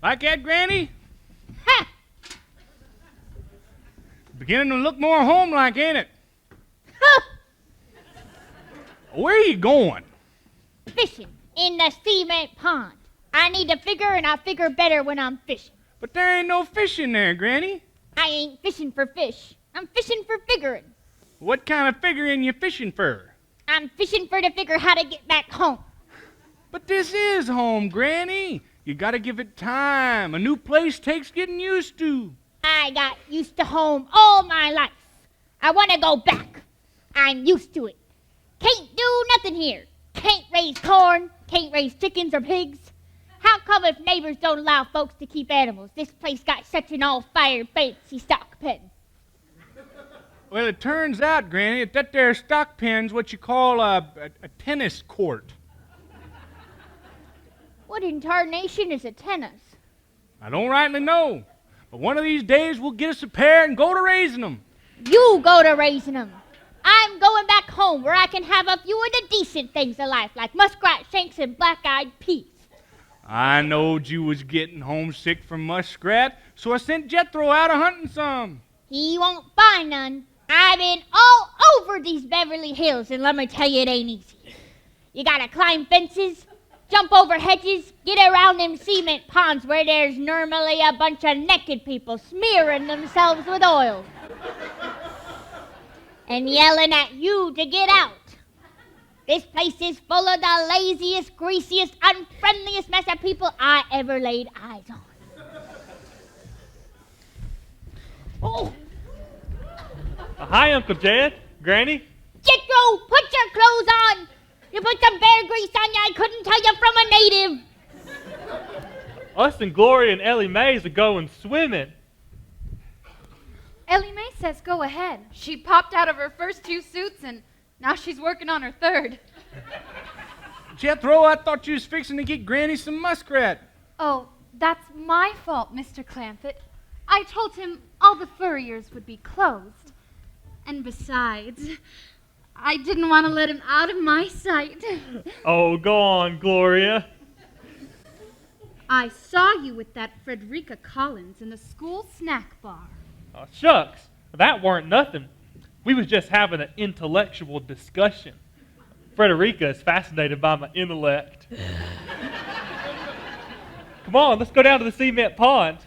Like that, Granny? Ha! Beginning to look more home-like, ain't it? Huh! Where are you going? Fishing in the cement pond. I need to figure, and I figure better when I'm fishing. But there ain't no fish in there, Granny. I ain't fishing for fish. I'm fishing for figuring. What kind of figuring you fishing for? I'm fishing for to figure how to get back home. But this is home, Granny. You gotta give it time. A new place takes getting used to. I got used to home all my life. I want to go back. I'm used to it. Can't do nothing here. Can't raise corn. Can't raise chickens or pigs. How come if neighbors don't allow folks to keep animals, this place got such an all-fire fancy stock pen? Well, it turns out, Granny, that there stock pen's what you call a tennis court. What in tarnation is a tennis? I don't rightly know. But one of these days we'll get us a pair and go to raising them. You go to raising them. I'm going back home where I can have a few of the decent things of life, like muskrat shanks and black-eyed peas. I knowed you was getting homesick from muskrat, so I sent Jethro out a-hunting some. He won't find none. I've been all over these Beverly Hills, and let me tell you, it ain't easy. You gotta climb fences, jump over hedges, get around them cement ponds where there's normally a bunch of naked people smearing themselves with oil and yelling at you to get out. This place is full of the laziest, greasiest, unfriendliest mess of people I ever laid eyes on. Oh! Hi, Uncle Jed. Granny? Jethro, put your clothes on! You put some bear grease on you, I couldn't tell you from a native. Us and Gloria and Ellie Mae's are going swimming. Ellie Mae says go ahead. She popped out of her first 2 suits and now she's working on her 3rd. Jethro, I thought you was fixing to get Granny some muskrat. Oh, that's my fault, Mr. Clampett. I told him all the furriers would be closed. And besides, I didn't want to let him out of my sight. Oh, go on, Gloria. I saw you with that Frederica Collins in the school snack bar. Oh, shucks. That weren't nothing. We was just having an intellectual discussion. Frederica is fascinated by my intellect. Come on, let's go down to the cement pond.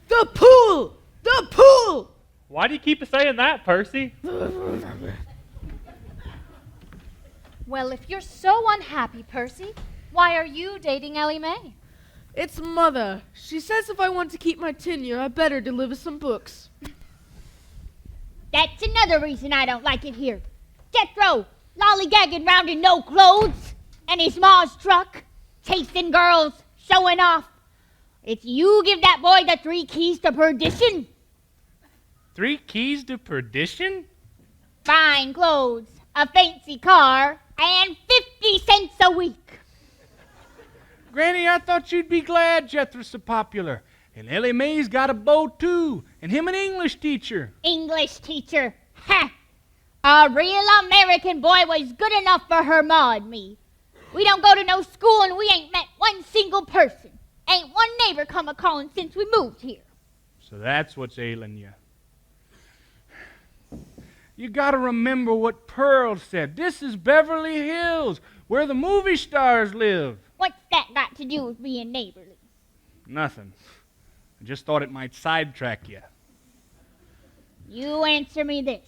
The pool! The pool! Why do you keep saying that, Percy? Well, if you're so unhappy, Percy, why are you dating Ellie Mae? It's Mother. She says if I want to keep my tenure, I better deliver some books. That's another reason I don't like it here. Jethro, lollygagging round in no clothes, and his ma's truck, chasing girls, showing off. It's you give that boy the 3 keys to perdition. 3 keys to perdition? Fine clothes, a fancy car, and 50 cents a week. Granny, I thought you'd be glad Jethro's so popular. And Ellie Mae's got a beau, too. And him an English teacher. English teacher. Ha! A real American boy was good enough for her ma and me. We don't go to no school and we ain't met one single person. Ain't one neighbor come a-calling since we moved here. So that's what's ailing you. You gotta remember what Pearl said. This is Beverly Hills, where the movie stars live. What's that got to do with being neighborly? Nothing. I just thought it might sidetrack you. You answer me this.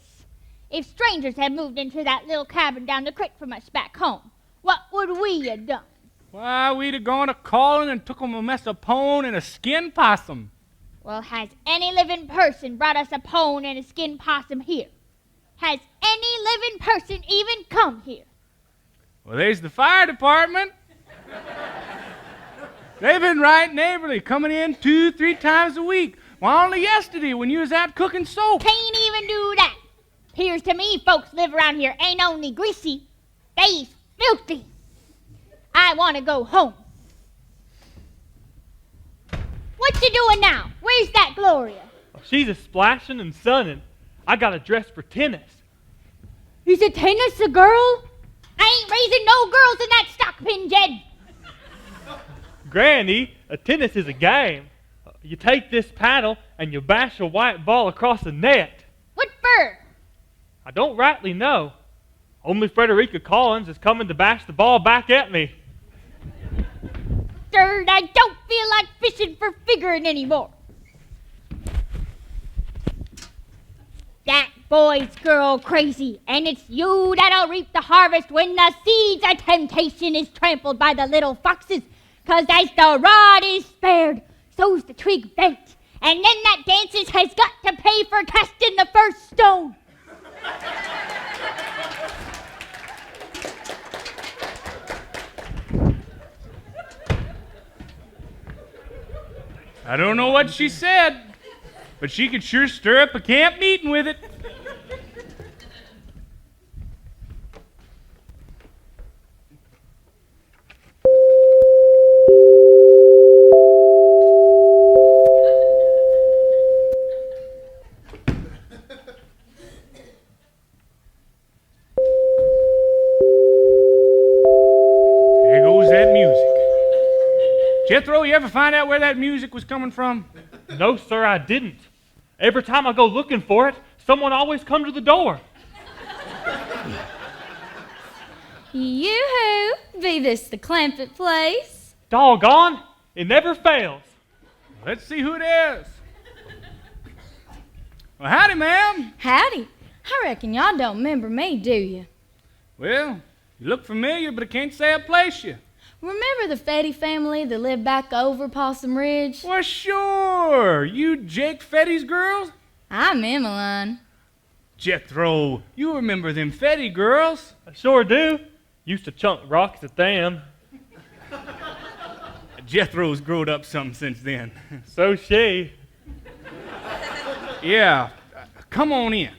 If strangers had moved into that little cabin down the creek from us back home, what would we have done? Why, we'd have gone a-calling and took 'em a mess of pone and a skin possum. Well, has any living person brought us a pone and a skin possum here? Has any living person even come here? Well, there's the fire department. They've been right neighborly, coming in 2-3 times a week. Well, only yesterday when you was out cooking soap. Can't even do that. 'Pears to me folks live around here ain't only greasy, they's filthy. I want to go home. What you doing now? Where's that Gloria? She's a splashing and sunning. I got a dress for tennis. Is a tennis a girl? I ain't raising no girls in that stock pen, Jed. Granny, a tennis is a game. You take this paddle and you bash a white ball across the net. What for? I don't rightly know. Only Frederica Collins is coming to bash the ball back at me. Third, I don't feel like fishing for figuring anymore. That boy's girl crazy, and it's you that'll reap the harvest when the seeds of temptation is trampled by the little foxes. 'Cause as the rod is spared, so's the twig bent. And then that dances has got to pay for casting the first stone. I don't know what she said, but she could sure stir up a camp meeting with it. There goes that music. Jethro, you ever find out where that music was coming from? No, sir, I didn't. Every time I go looking for it, someone always comes to the door. Yoo-hoo! Be this the Clampett place? Doggone, it never fails. Let's see who it is. Well, howdy, ma'am. Howdy. I reckon y'all don't remember me, do you? Well, you look familiar, but I can't say I place you. Remember the Fetty family that lived back over Possum Ridge? Well, sure. You Jake Fetty's girls? I'm Emmeline. Jethro, you remember them Fetty girls? I sure do. Used to chunk rocks at them. Jethro's growed up some since then. So she. Yeah, come on in.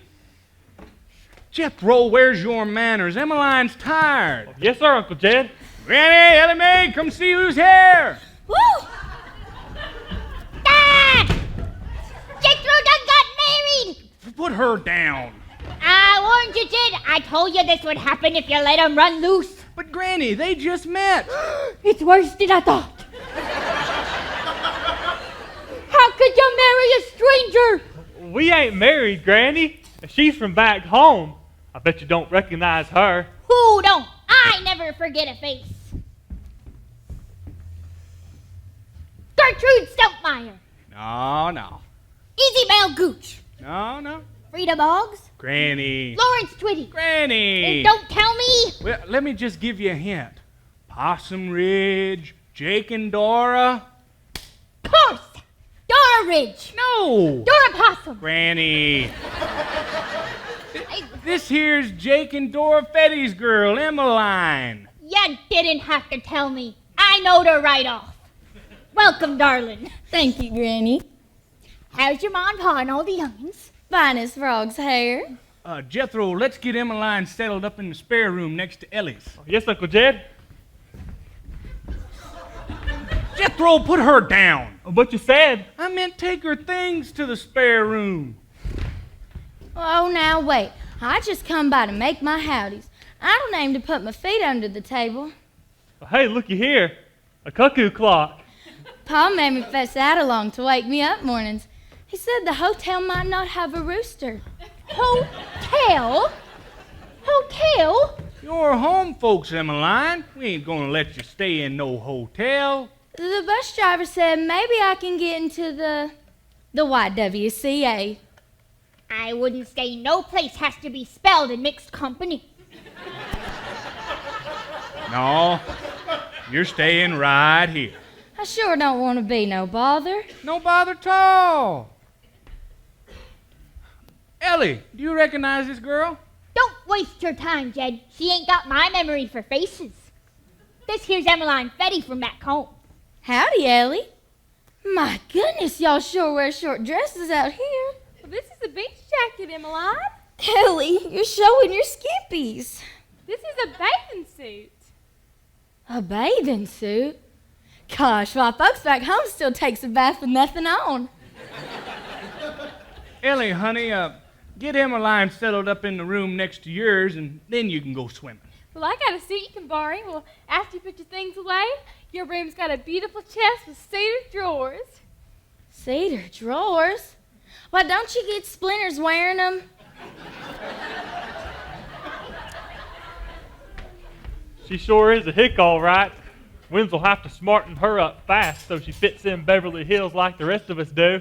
Jethro, where's your manners? Emmeline's tired. Yes, sir, Uncle Jed. Granny, Ellie Mae, come see who's here. Woo! Dad! Jethro done got married! Put her down. I warned you, Jed. I told you this would happen if you let him run loose. But Granny, they just met. It's worse than I thought. How could you marry a stranger? We ain't married, Granny. She's from back home. I bet you don't recognize her. Who don't? I never forget a face. Gertrude Stumpmeyer. No. Isabel Gooch. No. Frida Boggs. Granny. Lawrence Twitty. Granny. And don't tell me. Well, let me just give you a hint. Possum Ridge, Jake and Dora. Course. Dora Ridge. No. Dora Possum. Granny. This here's Jake and Dora Fetty's girl, Emmeline. You didn't have to tell me. I knowed her right off. Welcome, darling. Thank you, Granny. How's your ma and pa and all the youngins? Fine as frog's hair. Jethro, let's get Emmeline settled up in the spare room next to Ellie's. Yes, Uncle Jed? Jethro, put her down. What you said? I meant take her things to the spare room. Oh, now wait. I just come by to make my howdies. I don't aim to put my feet under the table. Hey, looky here. A cuckoo clock. Pa made me fetch that along to wake me up mornings. He said the hotel might not have a rooster. Hotel? Hotel? You're home folks, Emmeline. We ain't gonna let you stay in no hotel. The bus driver said maybe I can get into the YWCA. I wouldn't say no place has to be spelled in mixed company. No, you're staying right here. I sure don't want to be no bother. No bother at all. Ellie, do you recognize this girl? Don't waste your time, Jed. She ain't got my memory for faces. This here's Emmeline Fetty from back home. Howdy, Ellie. My goodness, y'all sure wear short dresses out here. Well, this is a beach jacket, Emmeline. Ellie, you're showing your skimpies. This is a bathing suit. A bathing suit? Gosh, why folks back home still takes a bath with nothing on. Ellie, honey, get Emmeline settled up in the room next to yours, and then you can go swimming. Well, I got a suit you can borrow. Well, after you put your things away, your room's got a beautiful chest with cedar drawers. Cedar drawers? Why, don't you get splinters wearing them? She sure is a hick, all right. Wims will have to smarten her up fast so she fits in Beverly Hills like the rest of us do.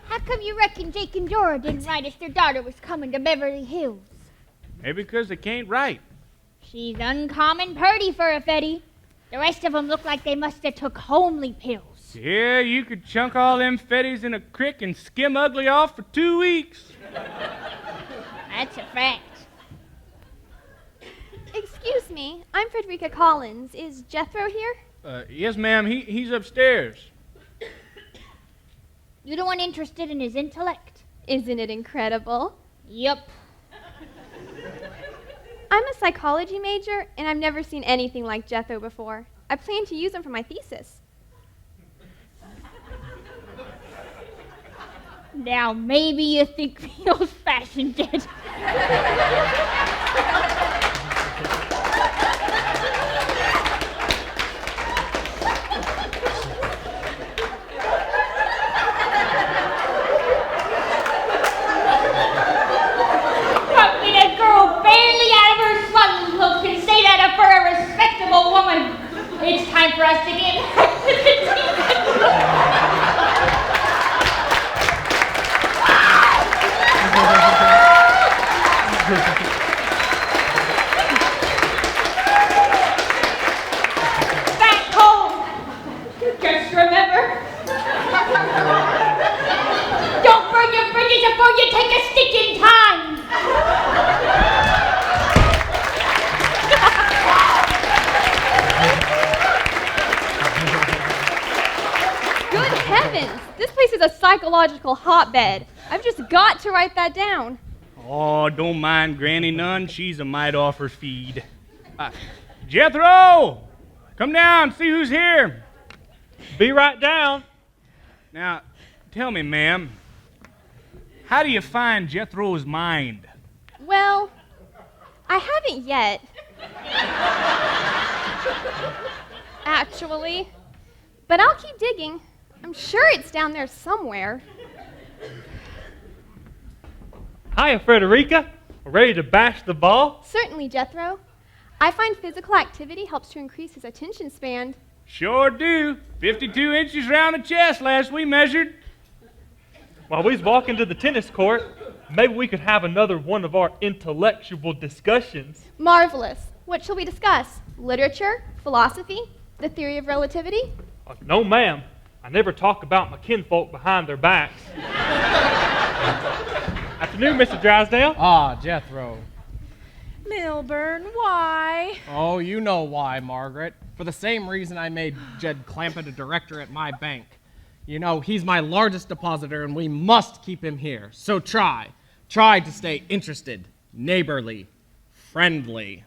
How come you reckon Jake and Dora didn't write us their daughter was coming to Beverly Hills? Maybe because they can't write. She's uncommon purty for a Fetty. The rest of them look like they must have took homely pills. Yeah, you could chunk all them fetties in a crick and skim ugly off for 2 weeks. That's a fact. Excuse me, I'm Frederica Collins. Is Jethro here? Yes, ma'am, he's upstairs. You the one interested in his intellect? Isn't it incredible? Yup. I'm a psychology major, and I've never seen anything like Jethro before. I plan to use him for my thesis. Now maybe you think me old-fashioned, Jed. For a respectable woman, it's time for us to get back to the back home. Just remember, don't burn your bridges before you take a stitch in time. Heavens, this place is a psychological hotbed. I've just got to write that down. Oh, don't mind Granny none. She's a mite off her feed. Jethro! Come down, see who's here. Be right down. Now, tell me, ma'am, how do you find Jethro's mind? Well, I haven't yet. Actually. But I'll keep digging. I'm sure it's down there somewhere. Hiya, Frederica. Ready to bash the ball? Certainly, Jethro. I find physical activity helps to increase his attention span. Sure do. 52 inches round the chest last we measured. While we was walking to the tennis court, maybe we could have another one of our intellectual discussions. Marvelous. What shall we discuss? Literature? Philosophy? The theory of relativity? No, ma'am. I never talk about my kinfolk behind their backs. Afternoon, Mr. Drysdale. Ah, Jethro. Milburn, why? Oh, you know why, Margaret. For the same reason I made Jed Clampett a director at my bank. You know, he's my largest depositor, and we must keep him here. So try to stay interested, neighborly, friendly.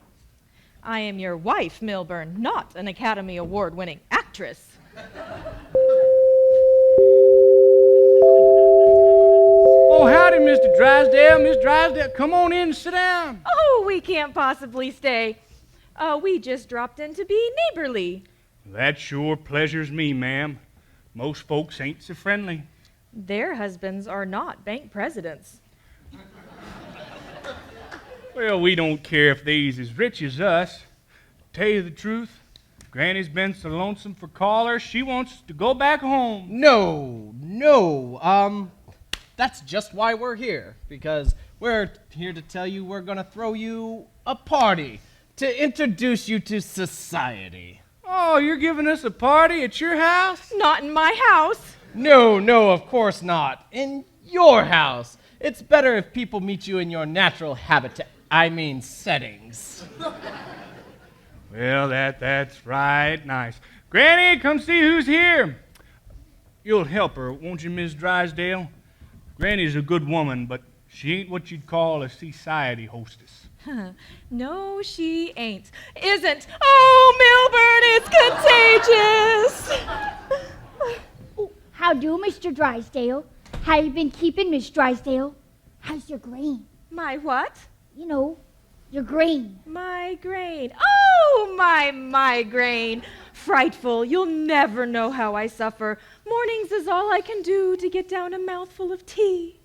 I am your wife, Milburn, not an Academy Award-winning actress. Oh, howdy, Mr. Drysdale. Miss Drysdale, come on in and sit down. Oh, we can't possibly stay. We just dropped in to be neighborly. That sure pleasures me, ma'am. Most folks ain't so friendly. Their husbands are not bank presidents. Well, we don't care if they's as rich as us. Tell you the truth, Granny's been so lonesome for callers, she wants to go back home. No. That's just why we're here. Because we're here to tell you we're going to throw you a party to introduce you to society. Oh, you're giving us a party at your house? Not in my house. No, of course not. In your house. It's better if people meet you in your natural habitat. Settings. Well, that's right. Nice. Granny, come see who's here. You'll help her, won't you, Miss Drysdale? Granny's a good woman, but she ain't what you'd call a society hostess. No, she ain't. Isn't. Oh, Milburn, it's contagious. How do, Mr. Drysdale? How you been keeping, Miss Drysdale? How's your grain? My what? You know, your grain. Migraine. Oh, my migraine. Frightful. You'll never know how I suffer. Mornings is all I can do to get down a mouthful of tea.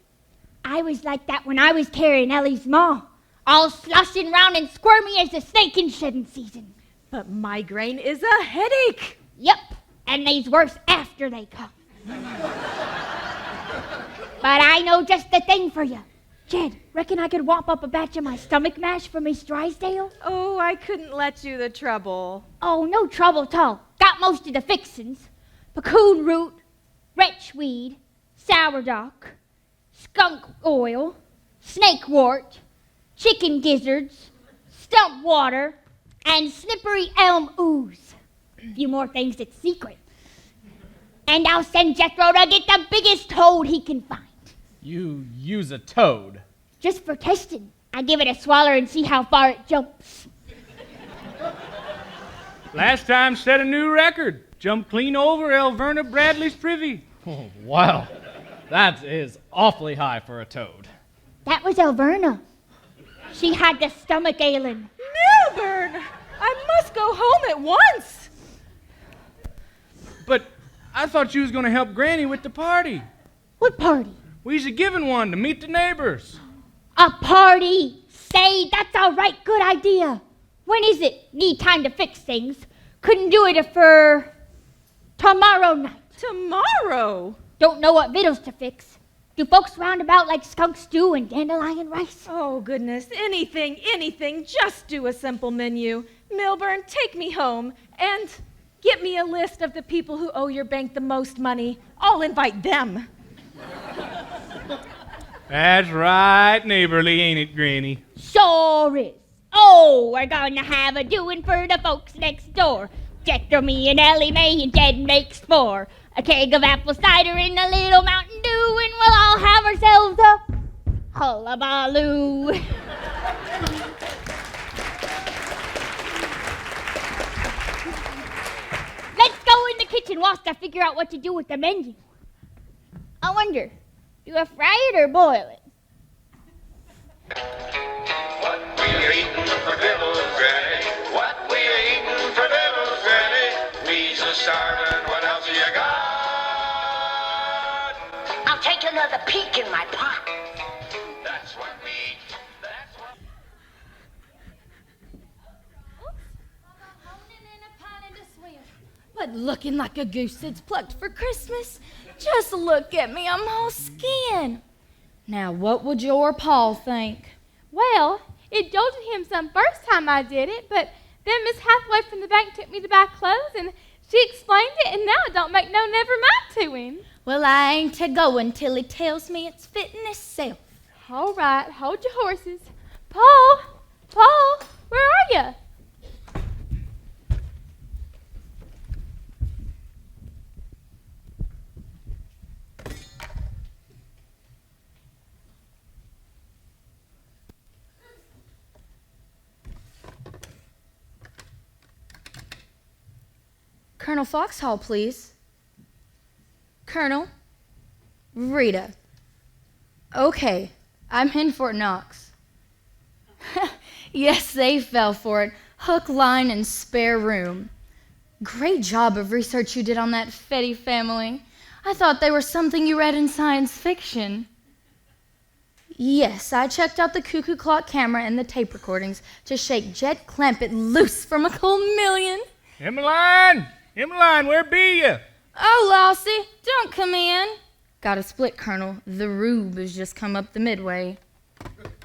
I was like that when I was carrying Ellie's ma. All sloshing round and squirmy as a snake in shedding season. But migraine is a headache. Yep, and they's worse after they come. But I know just the thing for you. Jed, reckon I could whop up a batch of my stomach mash for Miss Drysdale? Oh, I couldn't let you the trouble. Oh, no trouble at all. Got most of the fixins. Pecoon root, wretchweed, sourdock, skunk oil, snake wart, chicken gizzards, stump water, and slippery elm ooze. A few more things that's secret. And I'll send Jethro to get the biggest toad he can find. You use a toad? Just for testing. I give it a swaller and see how far it jumps. Last time set a new record. Jumped clean over Alverna Bradley's privy. Oh, wow. That is awfully high for a toad. That was Alverna. She had the stomach ailing. Milburn! I must go home at once. But I thought you was going to help Granny with the party. What party? We's a giving one to meet the neighbors. A party! Say, that's a right good idea. When is it? Need time to fix things. Couldn't do it for tomorrow night. Tomorrow? Don't know what victuals to fix. Do folks round about like skunk stew and dandelion rice? Oh, goodness. Anything. Just do a simple menu. Milburn, take me home and get me a list of the people who owe your bank the most money. I'll invite them. That's right, neighborly, ain't it, Granny? Sure is. Oh, we're gonna have a doing for the folks next door. Jethro, me, and Ellie Mae, and Jed makes four. A keg of apple cider and a little Mountain Dew, and we'll all have ourselves a hullabaloo. Let's go in the kitchen whilst I figure out what to do with the menu. I wonder, do I fry it or boil it? What we're eating for Devil's Granny. What we're eating for Devil's Granny. We's a starving. What else you got? I'll take another peek in my pot. That's what we eat. That's what... But looking like a goose that's plucked for Christmas. Just look at me, I'm all skin. Now, what would your pa think? Well, it jolted him some first time I did it, but then Miss Hathaway from the bank took me to buy clothes, and she explained it, and now it don't make no never mind to him. Well, I ain't a-going till he tells me it's fitting itself. All right, hold your horses. Paul, where are you? Colonel Foxhall, please. Colonel. Rita. Okay, I'm in Fort Knox. Yes, they fell for it. Hook, line, and spare room. Great job of research you did on that Fetty family. I thought they were something you read in science fiction. Yes, I checked out the cuckoo clock camera and the tape recordings to shake Jed Clampett loose from a cold million. Emmeline, where be you? Oh, Lossie, don't come in. Got a split, Colonel. The rube has just come up the midway.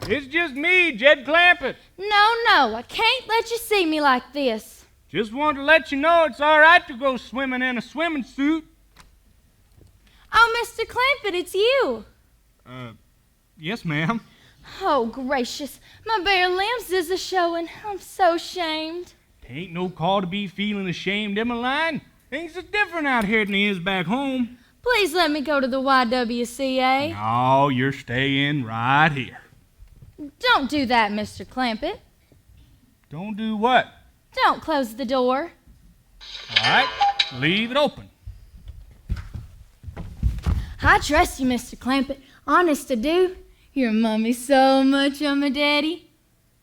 It's just me, Jed Clampett. No, I can't let you see me like this. Just wanted to let you know it's all right to go swimming in a swimming suit. Oh, Mr. Clampett, it's you. Yes, ma'am. Oh, gracious. My bare limbs is a-showing. I'm so ashamed. Ain't no call to be feeling ashamed, Emmeline. Things are different out here than they is back home. Please let me go to the YWCA. No, you're staying right here. Don't do that, Mr. Clampett. Don't do what? Don't close the door. All right, leave it open. I trust you, Mr. Clampett. Honest I do. Your mummy's so much on my daddy.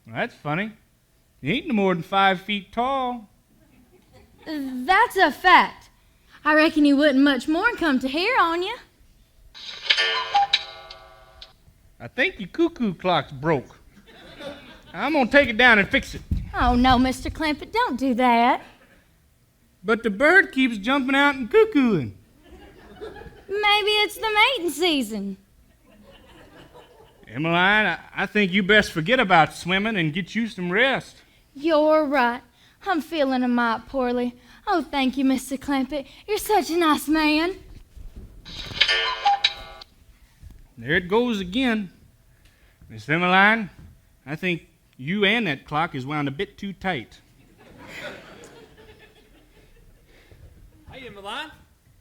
Well, that's funny. You ain't no more than 5 feet tall. That's a fact. I reckon you wouldn't much more come to here on you. I think your cuckoo clock's broke. I'm gonna take it down and fix it. Oh, no, Mr. Clampett, don't do that. But the bird keeps jumping out and cuckooing. Maybe it's the mating season. Emmeline, I think you best forget about swimming and get you some rest. You're right. I'm feeling a mite poorly. Oh, thank you, Mr. Clampett. You're such a nice man. There it goes again. Miss Emmeline, I think you and that clock is wound a bit too tight. Hey, Emmeline,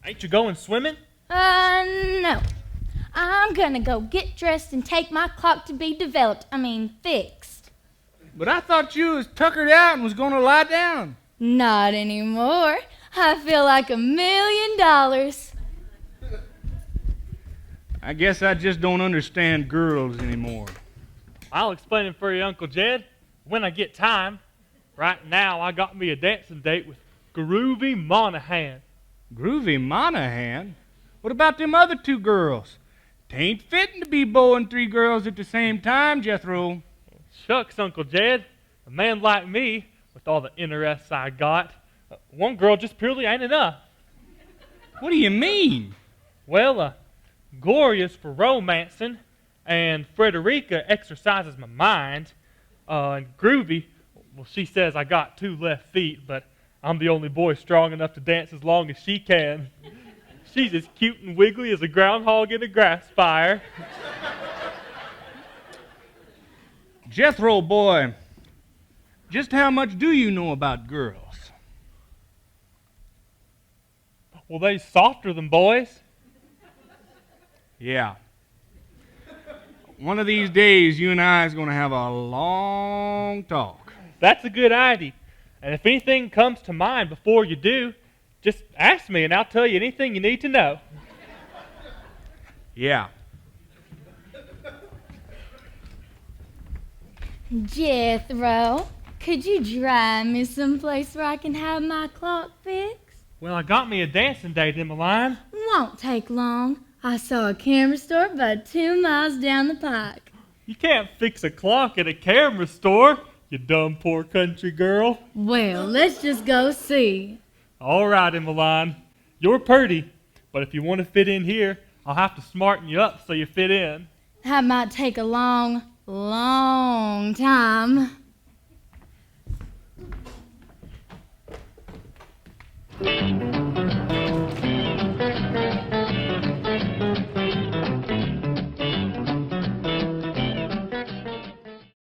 ain't you going swimming? No. I'm gonna go get dressed and take my clock to be fixed. But I thought you was tuckered out and was gonna lie down. Not anymore. I feel like $1 million. I guess I just don't understand girls anymore. I'll explain it for you, Uncle Jed, when I get time. Right now, I got me a dancing date with Groovy Monahan. Groovy Monahan? What about them other 2 girls? Tain't fitting to be beauing 3 girls at the same time, Jethro. Shucks, Uncle Jed. A man like me, with all the interests I got, one girl just purely ain't enough. What do you mean? Well, Gloria's for romancing, and Frederica exercises my mind, and Groovy, well, she says I got 2 left feet, but I'm the only boy strong enough to dance as long as she can. She's as cute and wiggly as a groundhog in a grass fire. Jethro, boy, just how much do you know about girls? Well, they softer than boys. Yeah. One of these days, you and I is going to have a long talk. That's a good idea. And if anything comes to mind before you do, just ask me and I'll tell you anything you need to know. Yeah. Jethro, could you drive me someplace where I can have my clock fixed? Well, I got me a dancing date, Emmeline. Won't take long. I saw a camera store about 2 miles down the pike. You can't fix a clock at a camera store, you dumb poor country girl. Well, let's just go see. All right, Emmeline. You're pretty, but if you want to fit in here, I'll have to smarten you up so you fit in. That might take a long, long time.